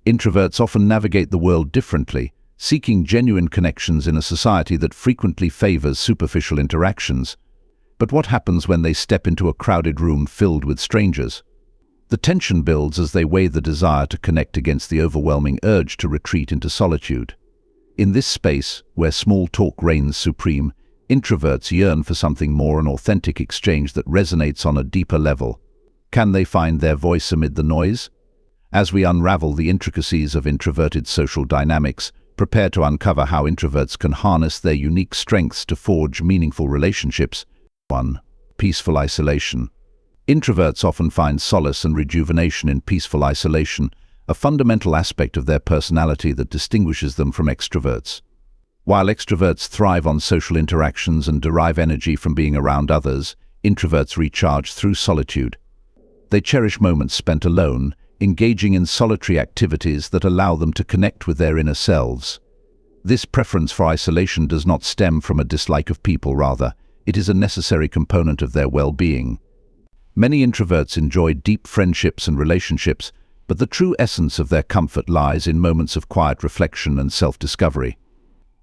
Introverts often navigate the world differently, seeking genuine connections in a society that frequently favors superficial interactions. But what happens when they step into a crowded room filled with strangers? The tension builds as they weigh the desire to connect against the overwhelming urge to retreat into solitude. In this space, where small talk reigns supreme, introverts yearn for something more, an authentic exchange that resonates on a deeper level. Can they find their voice amid the noise? As we unravel the intricacies of introverted social dynamics, prepare to uncover how introverts can harness their unique strengths to forge meaningful relationships. 1. Peaceful isolation. Introverts often find solace and rejuvenation in peaceful isolation, a fundamental aspect of their personality that distinguishes them from extroverts. While extroverts thrive on social interactions and derive energy from being around others, introverts recharge through solitude. They cherish moments spent alone, engaging in solitary activities that allow them to connect with their inner selves. This preference for isolation does not stem from a dislike of people, rather, it is a necessary component of their well-being. Many introverts enjoy deep friendships and relationships, but the true essence of their comfort lies in moments of quiet reflection and self-discovery.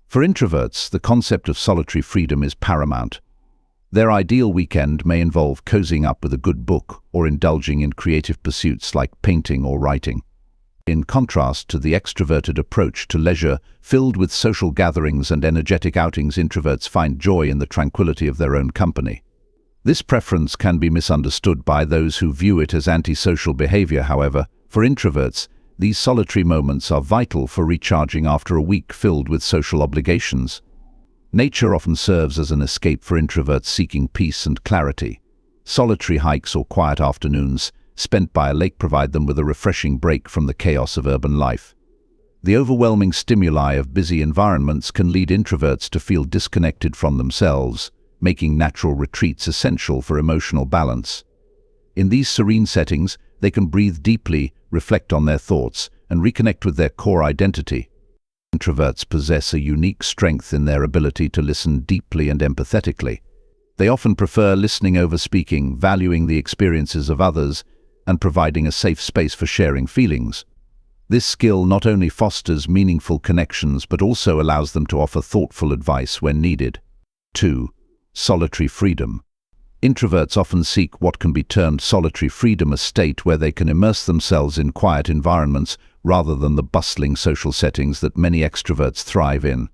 For introverts, the concept of solitary freedom is paramount. Their ideal weekend may involve cozying up with a good book or indulging in creative pursuits like painting or writing. In contrast to the extroverted approach to leisure, filled with social gatherings and energetic outings, introverts find joy in the tranquility of their own company. This preference can be misunderstood by those who view it as antisocial behavior. However, for introverts, these solitary moments are vital for recharging after a week filled with social obligations. Nature often serves as an escape for introverts seeking peace and clarity. Solitary hikes or quiet afternoons spent by a lake provide them with a refreshing break from the chaos of urban life. The overwhelming stimuli of busy environments can lead introverts to feel disconnected from themselves, making natural retreats essential for emotional balance. In these serene settings, they can breathe deeply, reflect on their thoughts, and reconnect with their core identity. Introverts possess a unique strength in their ability to listen deeply and empathetically. They often prefer listening over speaking, valuing the experiences of others, and providing a safe space for sharing feelings. This skill not only fosters meaningful connections but also allows them to offer thoughtful advice when needed. 2. Solitary freedom. Introverts often seek what can be termed solitary freedom, a state where they can immerse themselves in quiet environments rather than the bustling social settings that many extroverts thrive in.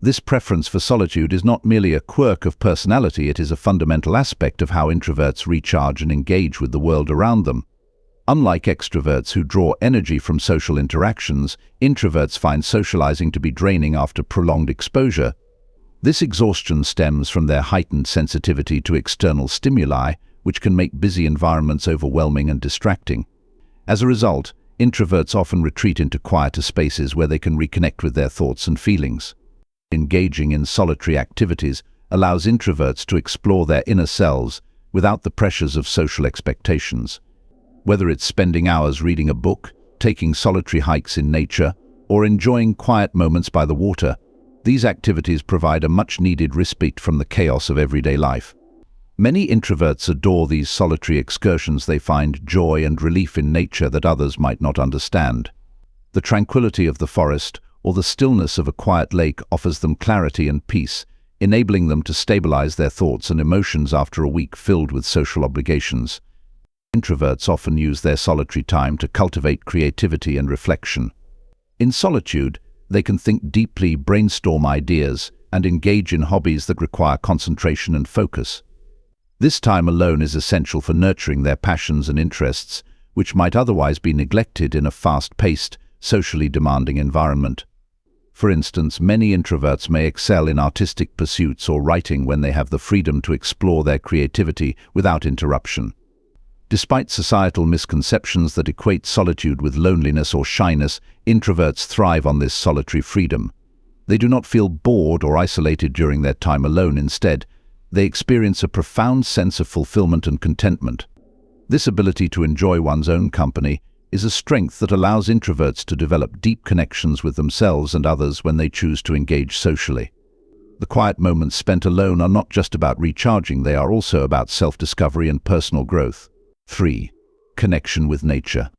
This preference for solitude is not merely a quirk of personality, it is a fundamental aspect of how introverts recharge and engage with the world around them. Unlike extroverts who draw energy from social interactions, introverts find socializing to be draining after prolonged exposure. This exhaustion stems from their heightened sensitivity to external stimuli, which can make busy environments overwhelming and distracting. As a result, introverts often retreat into quieter spaces where they can reconnect with their thoughts and feelings. Engaging in solitary activities allows introverts to explore their inner selves without the pressures of social expectations. Whether it's spending hours reading a book, taking solitary hikes in nature, or enjoying quiet moments by the water, these activities provide a much-needed respite from the chaos of everyday life. Many introverts adore these solitary excursions. They find joy and relief in nature that others might not understand. The tranquility of the forest or the stillness of a quiet lake offers them clarity and peace, enabling them to stabilize their thoughts and emotions after a week filled with social obligations. Introverts often use their solitary time to cultivate creativity and reflection. In solitude, they can think deeply, brainstorm ideas, and engage in hobbies that require concentration and focus. This time alone is essential for nurturing their passions and interests, which might otherwise be neglected in a fast-paced, socially demanding environment. For instance, many introverts may excel in artistic pursuits or writing when they have the freedom to explore their creativity without interruption. Despite societal misconceptions that equate solitude with loneliness or shyness, introverts thrive on this solitary freedom. They do not feel bored or isolated during their time alone. Instead, they experience a profound sense of fulfillment and contentment. This ability to enjoy one's own company is a strength that allows introverts to develop deep connections with themselves and others when they choose to engage socially. The quiet moments spent alone are not just about recharging, they are also about self-discovery and personal growth. 3. Connection with nature.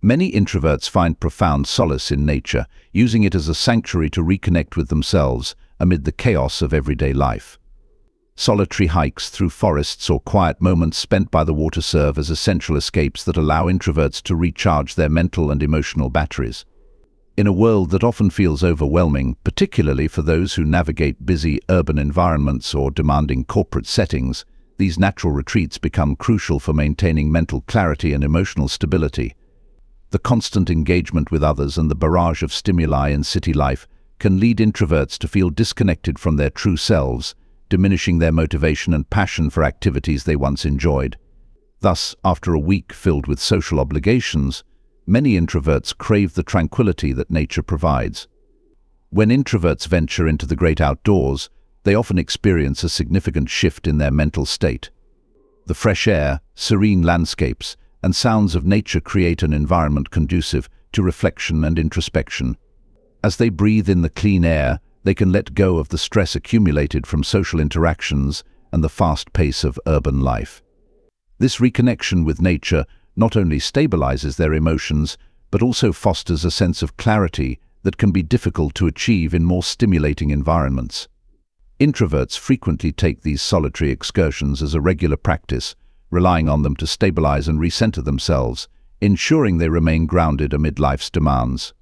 Many introverts find profound solace in nature, using it as a sanctuary to reconnect with themselves amid the chaos of everyday life. Solitary hikes through forests or quiet moments spent by the water serve as essential escapes that allow introverts to recharge their mental and emotional batteries. In a world that often feels overwhelming, particularly for those who navigate busy urban environments or demanding corporate settings, these natural retreats become crucial for maintaining mental clarity and emotional stability. The constant engagement with others and the barrage of stimuli in city life can lead introverts to feel disconnected from their true selves, diminishing their motivation and passion for activities they once enjoyed. Thus, after a week filled with social obligations, many introverts crave the tranquility that nature provides. When introverts venture into the great outdoors, they often experience a significant shift in their mental state. The fresh air, serene landscapes, and sounds of nature create an environment conducive to reflection and introspection. As they breathe in the clean air, they can let go of the stress accumulated from social interactions and the fast pace of urban life. This reconnection with nature not only stabilizes their emotions, but also fosters a sense of clarity that can be difficult to achieve in more stimulating environments. Introverts frequently take these solitary excursions as a regular practice, relying on them to stabilize and recenter themselves, ensuring they remain grounded amid life's demands.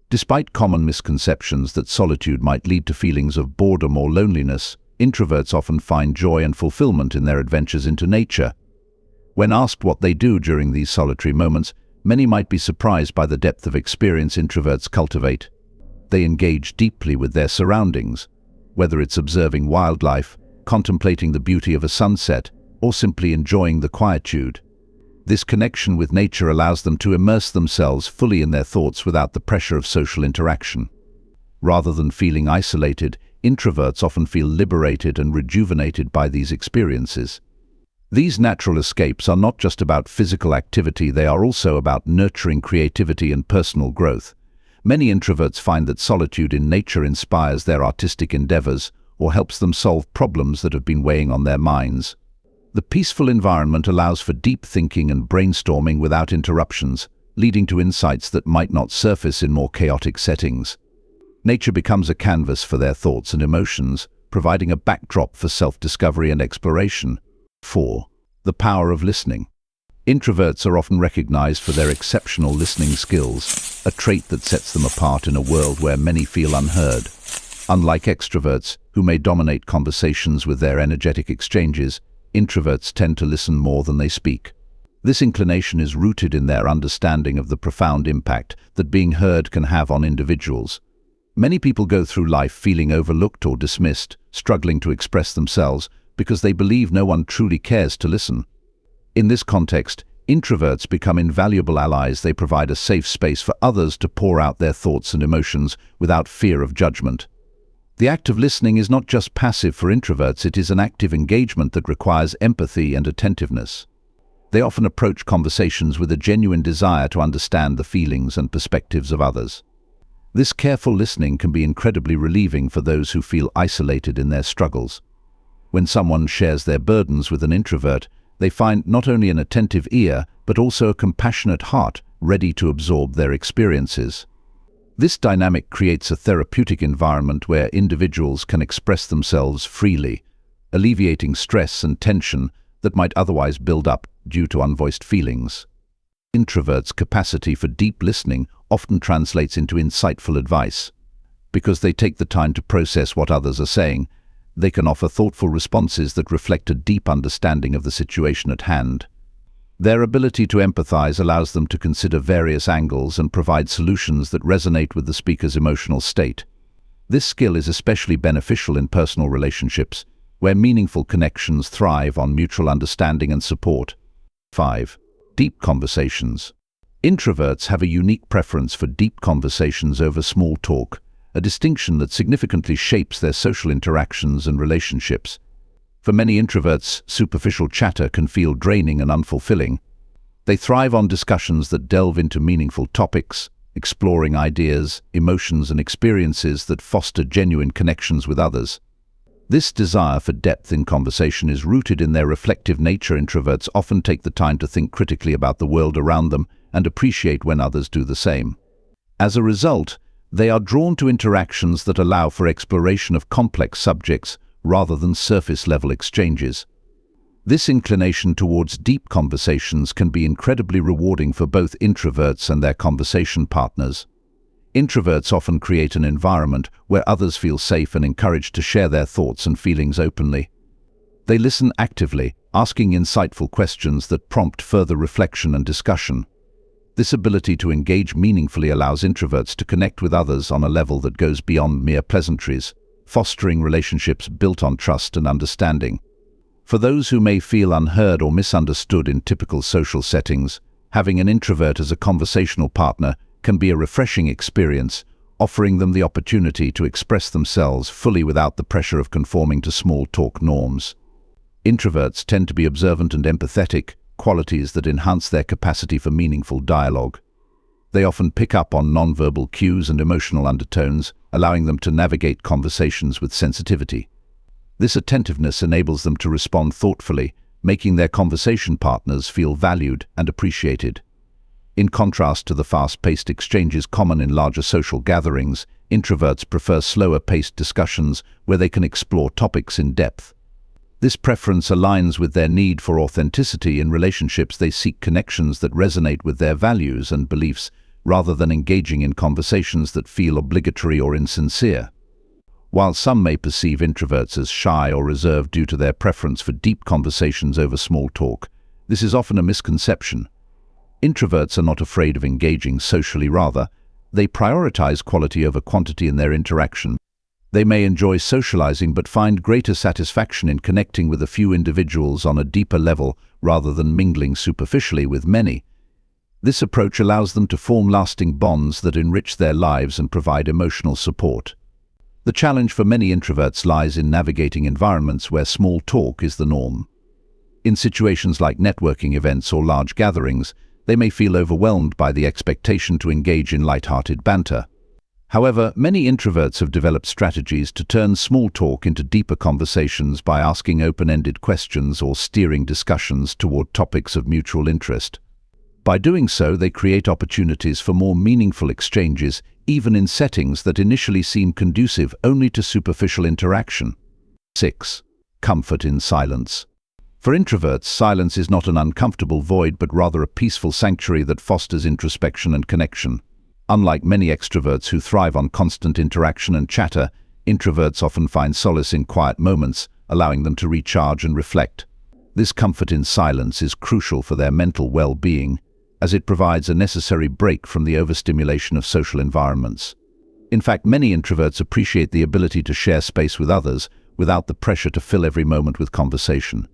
Despite common misconceptions that solitude might lead to feelings of boredom or loneliness, introverts often find joy and fulfillment in their adventures into nature. When asked what they do during these solitary moments, many might be surprised by the depth of experience introverts cultivate. They engage deeply with their surroundings, whether it's observing wildlife, contemplating the beauty of a sunset, or simply enjoying the quietude. This connection with nature allows them to immerse themselves fully in their thoughts without the pressure of social interaction. Rather than feeling isolated, introverts often feel liberated and rejuvenated by these experiences. These natural escapes are not just about physical activity, they are also about nurturing creativity and personal growth. Many introverts find that solitude in nature inspires their artistic endeavors or helps them solve problems that have been weighing on their minds. The peaceful environment allows for deep thinking and brainstorming without interruptions, leading to insights that might not surface in more chaotic settings. Nature becomes a canvas for their thoughts and emotions, providing a backdrop for self-discovery and exploration. 4. The power of listening. Introverts are often recognized for their exceptional listening skills, a trait that sets them apart in a world where many feel unheard. Unlike extroverts, who may dominate conversations with their energetic exchanges, introverts tend to listen more than they speak. This inclination is rooted in their understanding of the profound impact that being heard can have on individuals. Many people go through life feeling overlooked or dismissed, struggling to express themselves because they believe no one truly cares to listen. In this context, introverts become invaluable allies. They provide a safe space for others to pour out their thoughts and emotions without fear of judgment. The act of listening is not just passive for introverts, it is an active engagement that requires empathy and attentiveness. They often approach conversations with a genuine desire to understand the feelings and perspectives of others. This careful listening can be incredibly relieving for those who feel isolated in their struggles. When someone shares their burdens with an introvert, they find not only an attentive ear, but also a compassionate heart ready to absorb their experiences. This dynamic creates a therapeutic environment where individuals can express themselves freely, alleviating stress and tension that might otherwise build up due to unvoiced feelings. Introverts' capacity for deep listening often translates into insightful advice. Because they take the time to process what others are saying, they can offer thoughtful responses that reflect a deep understanding of the situation at hand. Their ability to empathize allows them to consider various angles and provide solutions that resonate with the speaker's emotional state. This skill is especially beneficial in personal relationships, where meaningful connections thrive on mutual understanding and support. 5. Deep conversations. Introverts have a unique preference for deep conversations over small talk, a distinction that significantly shapes their social interactions and relationships. For many introverts, superficial chatter can feel draining and unfulfilling. They thrive on discussions that delve into meaningful topics, exploring ideas, emotions, and experiences that foster genuine connections with others. This desire for depth in conversation is rooted in their reflective nature. Introverts often take the time to think critically about the world around them, and appreciate when others do the same. As a result, they are drawn to interactions that allow for exploration of complex subjects rather than surface-level exchanges. This inclination towards deep conversations can be incredibly rewarding for both introverts and their conversation partners. Introverts often create an environment where others feel safe and encouraged to share their thoughts and feelings openly. They listen actively, asking insightful questions that prompt further reflection and discussion. This ability to engage meaningfully allows introverts to connect with others on a level that goes beyond mere pleasantries, fostering relationships built on trust and understanding. For those who may feel unheard or misunderstood in typical social settings, having an introvert as a conversational partner can be a refreshing experience, offering them the opportunity to express themselves fully without the pressure of conforming to small talk norms. Introverts tend to be observant and empathetic, qualities that enhance their capacity for meaningful dialogue. They often pick up on nonverbal cues and emotional undertones, allowing them to navigate conversations with sensitivity. This attentiveness enables them to respond thoughtfully, making their conversation partners feel valued and appreciated. In contrast to the fast-paced exchanges common in larger social gatherings, introverts prefer slower-paced discussions where they can explore topics in depth. This preference aligns with their need for authenticity in relationships. They seek connections that resonate with their values and beliefs, rather than engaging in conversations that feel obligatory or insincere. While some may perceive introverts as shy or reserved due to their preference for deep conversations over small talk, this is often a misconception. Introverts are not afraid of engaging socially. Rather, they prioritize quality over quantity in their interaction. They may enjoy socializing but find greater satisfaction in connecting with a few individuals on a deeper level rather than mingling superficially with many. This approach allows them to form lasting bonds that enrich their lives and provide emotional support. The challenge for many introverts lies in navigating environments where small talk is the norm. In situations like networking events or large gatherings, they may feel overwhelmed by the expectation to engage in light-hearted banter. However, many introverts have developed strategies to turn small talk into deeper conversations by asking open-ended questions or steering discussions toward topics of mutual interest. By doing so, they create opportunities for more meaningful exchanges, even in settings that initially seem conducive only to superficial interaction. 6. Comfort in silence. For introverts, silence is not an uncomfortable void but rather a peaceful sanctuary that fosters introspection and connection. Unlike many extroverts who thrive on constant interaction and chatter, introverts often find solace in quiet moments, allowing them to recharge and reflect. This comfort in silence is crucial for their mental well-being, as it provides a necessary break from the overstimulation of social environments. In fact, many introverts appreciate the ability to share space with others without the pressure to fill every moment with conversation.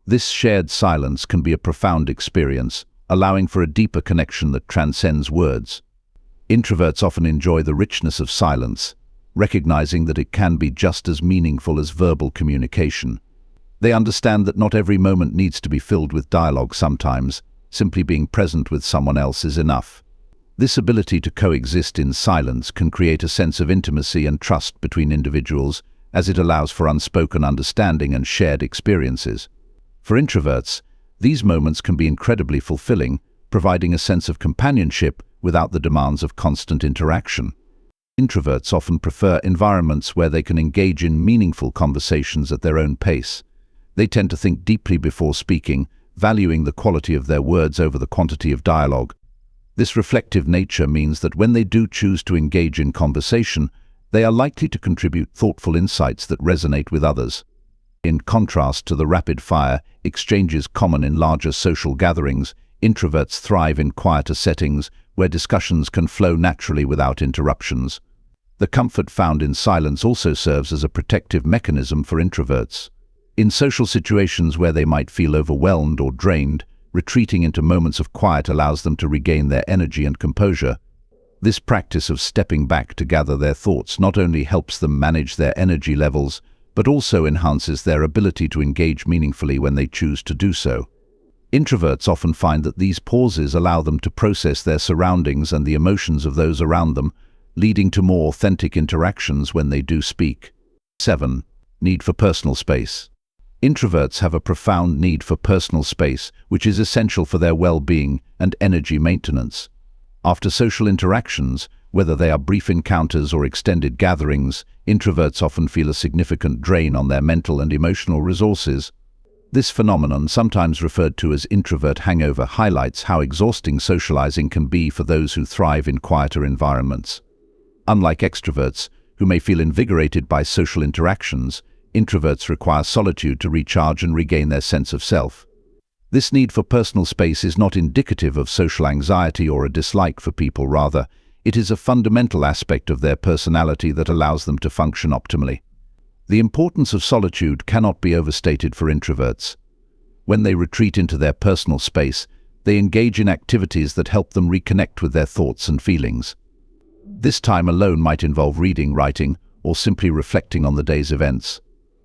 This shared silence can be a profound experience, allowing for a deeper connection that transcends words. Introverts often enjoy the richness of silence, recognizing that it can be just as meaningful as verbal communication. They understand that not every moment needs to be filled with dialogue. Sometimes, simply being present with someone else is enough. This ability to coexist in silence can create a sense of intimacy and trust between individuals, as it allows for unspoken understanding and shared experiences. For introverts, these moments can be incredibly fulfilling, providing a sense of companionship without the demands of constant interaction. Introverts often prefer environments where they can engage in meaningful conversations at their own pace. They tend to think deeply before speaking, valuing the quality of their words over the quantity of dialogue. This reflective nature means that when they do choose to engage in conversation, they are likely to contribute thoughtful insights that resonate with others. In contrast to the rapid-fire exchanges common in larger social gatherings, introverts thrive in quieter settings where discussions can flow naturally without interruptions. The comfort found in silence also serves as a protective mechanism for introverts. In social situations where they might feel overwhelmed or drained, retreating into moments of quiet allows them to regain their energy and composure. This practice of stepping back to gather their thoughts not only helps them manage their energy levels, but also enhances their ability to engage meaningfully when they choose to do so. Introverts often find that these pauses allow them to process their surroundings and the emotions of those around them, leading to more authentic interactions when they do speak. 7. Need for personal space. Introverts have a profound need for personal space, which is essential for their well-being and energy maintenance. After social interactions, whether they are brief encounters or extended gatherings, introverts often feel a significant drain on their mental and emotional resources. This phenomenon, sometimes referred to as introvert hangover, highlights how exhausting socializing can be for those who thrive in quieter environments. Unlike extroverts, who may feel invigorated by social interactions, introverts require solitude to recharge and regain their sense of self. This need for personal space is not indicative of social anxiety or a dislike for people. Rather, it is a fundamental aspect of their personality that allows them to function optimally. The importance of solitude cannot be overstated for introverts. When they retreat into their personal space, they engage in activities that help them reconnect with their thoughts and feelings. This time alone might involve reading, writing, or simply reflecting on the day's events.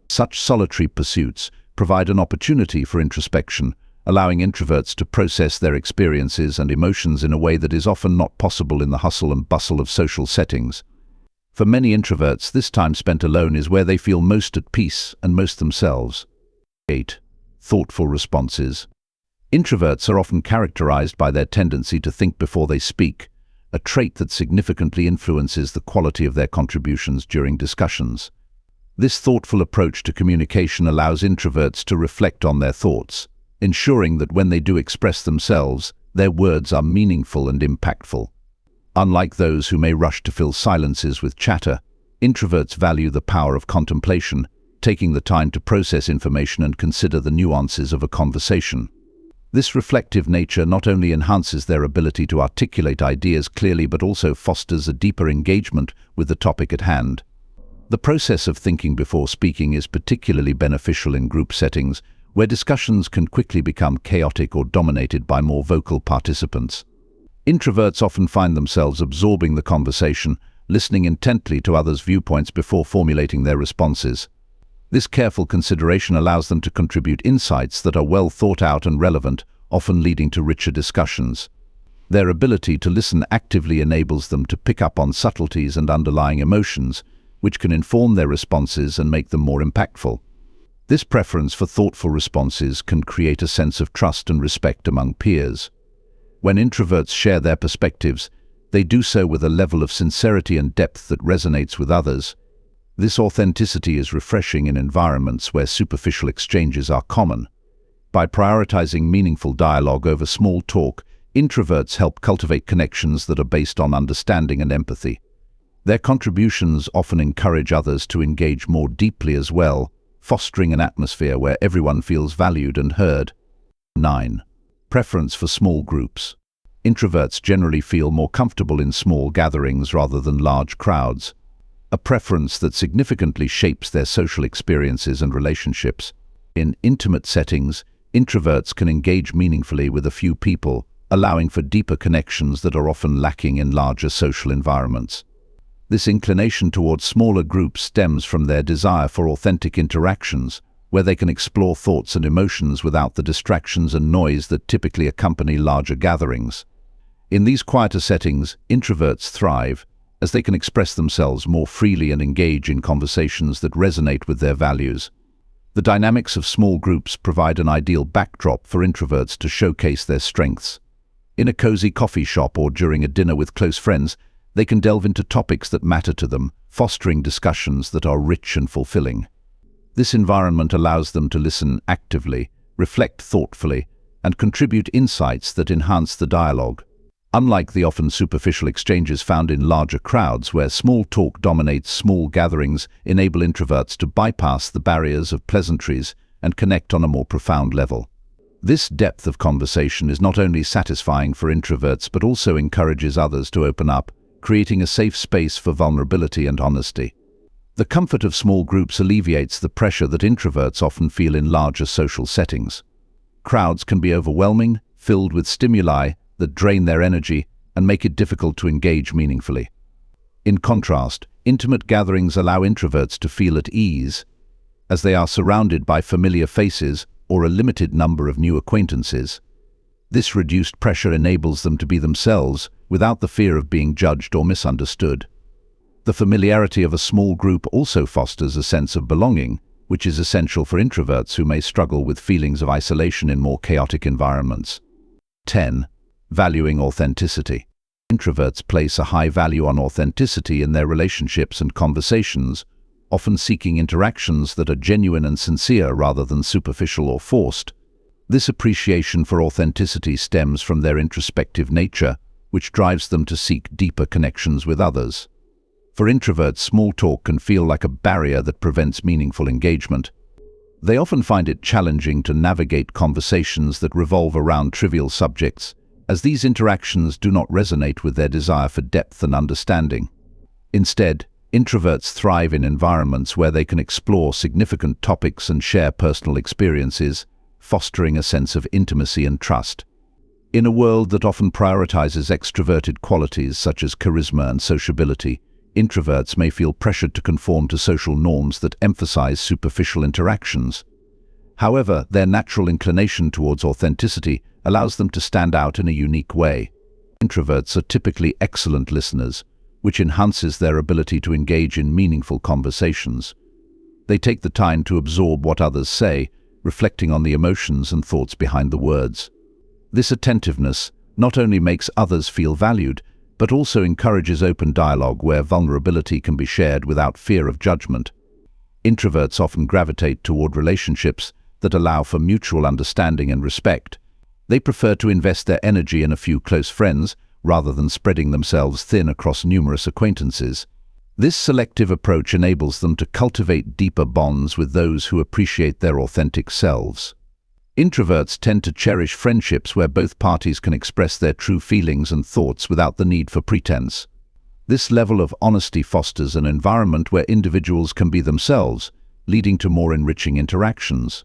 Such solitary pursuits provide an opportunity for introspection, allowing introverts to process their experiences and emotions in a way that is often not possible in the hustle and bustle of social settings. For many introverts, this time spent alone is where they feel most at peace and most themselves. 8. Thoughtful responses. Introverts are often characterized by their tendency to think before they speak, a trait that significantly influences the quality of their contributions during discussions. This thoughtful approach to communication allows introverts to reflect on their thoughts, ensuring that when they do express themselves, their words are meaningful and impactful. Unlike those who may rush to fill silences with chatter, introverts value the power of contemplation, taking the time to process information and consider the nuances of a conversation. This reflective nature not only enhances their ability to articulate ideas clearly but also fosters a deeper engagement with the topic at hand. The process of thinking before speaking is particularly beneficial in group settings, where discussions can quickly become chaotic or dominated by more vocal participants. Introverts often find themselves absorbing the conversation, listening intently to others' viewpoints before formulating their responses. This careful consideration allows them to contribute insights that are well thought out and relevant, often leading to richer discussions. Their ability to listen actively enables them to pick up on subtleties and underlying emotions, which can inform their responses and make them more impactful. This preference for thoughtful responses can create a sense of trust and respect among peers. When introverts share their perspectives, they do so with a level of sincerity and depth that resonates with others. This authenticity is refreshing in environments where superficial exchanges are common. By prioritizing meaningful dialogue over small talk, introverts help cultivate connections that are based on understanding and empathy. Their contributions often encourage others to engage more deeply as well, fostering an atmosphere where everyone feels valued and heard. 9. Preference for small groups. Introverts generally feel more comfortable in small gatherings rather than large crowds, a preference that significantly shapes their social experiences and relationships. In intimate settings, introverts can engage meaningfully with a few people, allowing for deeper connections that are often lacking in larger social environments. This inclination towards smaller groups stems from their desire for authentic interactions, where they can explore thoughts and emotions without the distractions and noise that typically accompany larger gatherings. In these quieter settings, introverts thrive, as they can express themselves more freely and engage in conversations that resonate with their values. The dynamics of small groups provide an ideal backdrop for introverts to showcase their strengths. In a cozy coffee shop or during a dinner with close friends, they can delve into topics that matter to them, fostering discussions that are rich and fulfilling. This environment allows them to listen actively, reflect thoughtfully, and contribute insights that enhance the dialogue. Unlike the often superficial exchanges found in larger crowds where small talk dominates, small gatherings enable introverts to bypass the barriers of pleasantries and connect on a more profound level. This depth of conversation is not only satisfying for introverts but also encourages others to open up, creating a safe space for vulnerability and honesty. The comfort of small groups alleviates the pressure that introverts often feel in larger social settings. Crowds can be overwhelming, filled with stimuli that drain their energy and make it difficult to engage meaningfully. In contrast, intimate gatherings allow introverts to feel at ease, as they are surrounded by familiar faces or a limited number of new acquaintances. This reduced pressure enables them to be themselves without the fear of being judged or misunderstood. The familiarity of a small group also fosters a sense of belonging, which is essential for introverts who may struggle with feelings of isolation in more chaotic environments. 10. Valuing authenticity. Introverts place a high value on authenticity in their relationships and conversations, often seeking interactions that are genuine and sincere rather than superficial or forced. This appreciation for authenticity stems from their introspective nature, which drives them to seek deeper connections with others. For introverts, small talk can feel like a barrier that prevents meaningful engagement. They often find it challenging to navigate conversations that revolve around trivial subjects, as these interactions do not resonate with their desire for depth and understanding. Instead, introverts thrive in environments where they can explore significant topics and share personal experiences, fostering a sense of intimacy and trust. In a world that often prioritizes extroverted qualities such as charisma and sociability, introverts may feel pressured to conform to social norms that emphasize superficial interactions. However, their natural inclination towards authenticity allows them to stand out in a unique way. Introverts are typically excellent listeners, which enhances their ability to engage in meaningful conversations. They take the time to absorb what others say, reflecting on the emotions and thoughts behind the words. This attentiveness not only makes others feel valued, but also encourages open dialogue where vulnerability can be shared without fear of judgment. Introverts often gravitate toward relationships that allow for mutual understanding and respect. They prefer to invest their energy in a few close friends rather than spreading themselves thin across numerous acquaintances. This selective approach enables them to cultivate deeper bonds with those who appreciate their authentic selves. Introverts tend to cherish friendships where both parties can express their true feelings and thoughts without the need for pretense. This level of honesty fosters an environment where individuals can be themselves, leading to more enriching interactions.